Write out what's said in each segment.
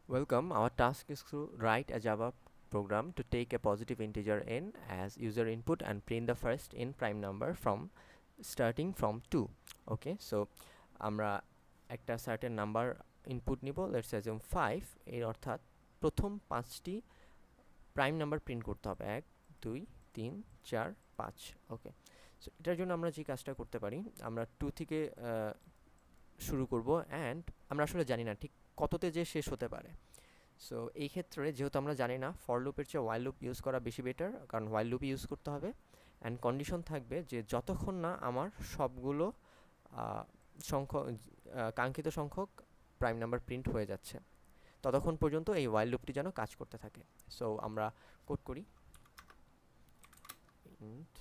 Welcome. Our task is to write a Java program to take a positive integer n as user input and print the first n prime number from starting from 2. Okay, so আমরা একটা certain number input নিব, let's assume 5 এর অর্থাৎ প্রথম পাঁচটি prime number print করতে হবে 1 2 3 4 5। ওকে, so এটার জন্য আমরা যে কাজটা করতে পারি, আমরা 2 থেকে শুরু করব অ্যান্ড আমরা আসলে জানি না ঠিক কততে যে শেষ হতে পারে। সো এই ক্ষেত্রে যেহেতু আমরা জানি না, ফর লুপের চেয়ে ওয়াইল লুপ ইউজ করা বেশি বেটার, কারণ ওয়াইল লুপ ইউজ করতে হবে অ্যান্ড কন্ডিশন থাকবে যে যতক্ষণ না আমার সবগুলো সংখ্যক কাঙ্ক্ষিত সংখ্যক প্রাইম নাম্বার প্রিন্ট হয়ে যাচ্ছে, ততক্ষণ পর্যন্ত এই ওয়াইল লুপটি যেন কাজ করতে থাকে। সো আমরা কোড করি int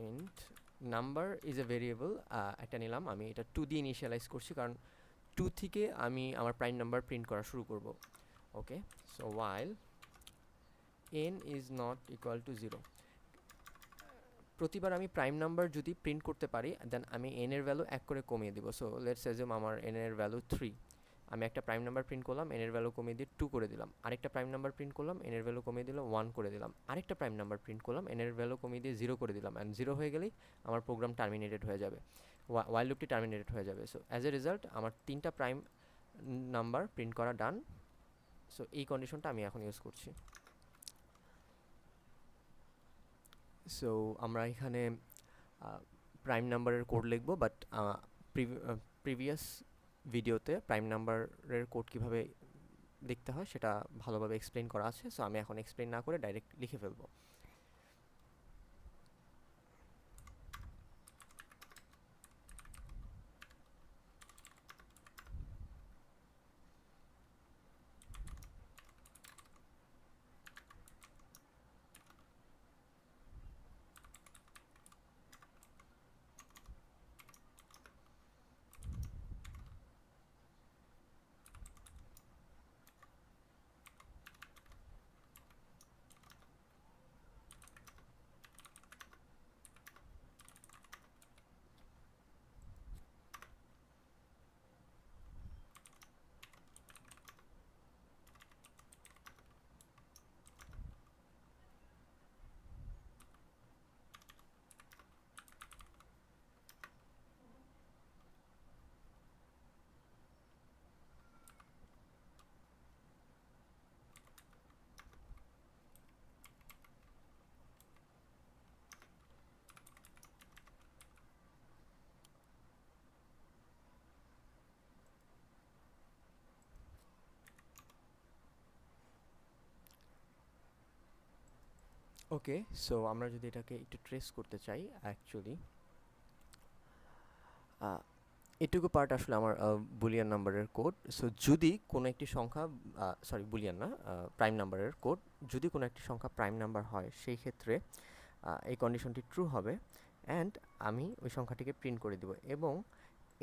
int number is a variable, একটা নিলাম, আমি এটা 2 দিয়ে ইনিশিয়ালাইজ করছি কারণ 2 থেকে আমি আমার প্রাইম নাম্বার প্রিন্ট করা শুরু করব। ওকে, so while n is not equal to 0, প্রতিবার আমি প্রাইম নাম্বার যদি প্রিন্ট করতে পারি দেন আমি n এর ভ্যালু 1 করে কমিয়ে দিব। সো লেটস অ্যাজিউম আমার n এর ভ্যালু 3, আমি একটা প্রাইম নাম্বার প্রিন্ট করলাম, n এর ভ্যালু কমিয়ে দিয়ে 2 করে দিলাম, আরেকটা প্রাইম নাম্বার প্রিন্ট করলাম, n এর ভ্যালু কমিয়ে দিলাম 1 করে দিলাম, আরেকটা প্রাইম নাম্বার প্রিন্ট করলাম, n এর ভ্যালু কমিয়ে দিয়ে 0 করে দিলাম, অ্যান্ড 0 হয়ে গেলেই আমার প্রোগ্রাম টার্মিনেটেড হয়ে যাবে, ওয়াইল লুপটি টার্মিনেটেড হয়ে যাবে। সো অ্যাজ এ রেজাল্ট আমার 3টা প্রাইম নাম্বার প্রিন্ট করা ডান। সো এই কন্ডিশনটা আমি এখন ইউজ করছি। সো আমরা এখানে প্রাইম নাম্বারের কোড লিখব, বাট প্রিভিয়াস ভিডিওতে প্রাইম নাম্বারের কোড কীভাবে লিখতে হয় সেটা ভালোভাবে এক্সপ্লেন করা আছে। সো আমি এখন এক্সপ্লেন না করে ডাইরেক্ট লিখে ফেলবো। ওকে, সো আমরা যদি এটাকে একটু ট্রেস করতে চাই, অ্যাকচুয়ালি এটুকু পার্ট আসলে আমার বুলিয়ান নাম্বারের কোড। সো যদি কোনো একটি সংখ্যা, সরি বুলিয়ান না, প্রাইম নাম্বারের কোড, যদি কোনো একটি সংখ্যা প্রাইম নাম্বার হয় সেই ক্ষেত্রে এই কন্ডিশনটি ট্রু হবে অ্যান্ড আমি ওই সংখ্যাটিকে প্রিন্ট করে দিব এবং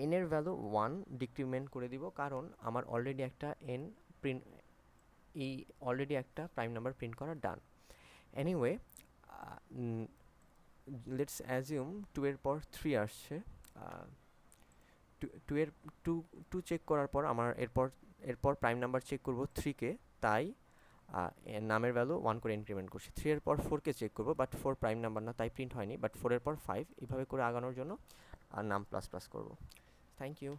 n এর ভ্যালু 1 ডিক্রিমেন্ট করে দিব, কারণ আমার অলরেডি একটা n প্রিন্ট, এই অলরেডি একটা প্রাইম নাম্বার প্রিন্ট করা ডান। এনিওয়ে, লেটস অ্যাজিউম 2 এর পর 3 আসছে, 2 এর 2 চেক করার পর আমার এরপর প্রাইম নাম্বার চেক করব 3 কে, তাই এর নামের ভ্যালু 1 করে ইনক্রিমেন্ট করছি। 3 এর পর 4 কে চেক করব, বাট 4 প্রাইম নাম্বার না তাই প্রিন্ট হয়নি, বাট 4 এর পর 5, এইভাবে করে আগানোর জন্য নাম প্লাস প্লাস করব। Thank you.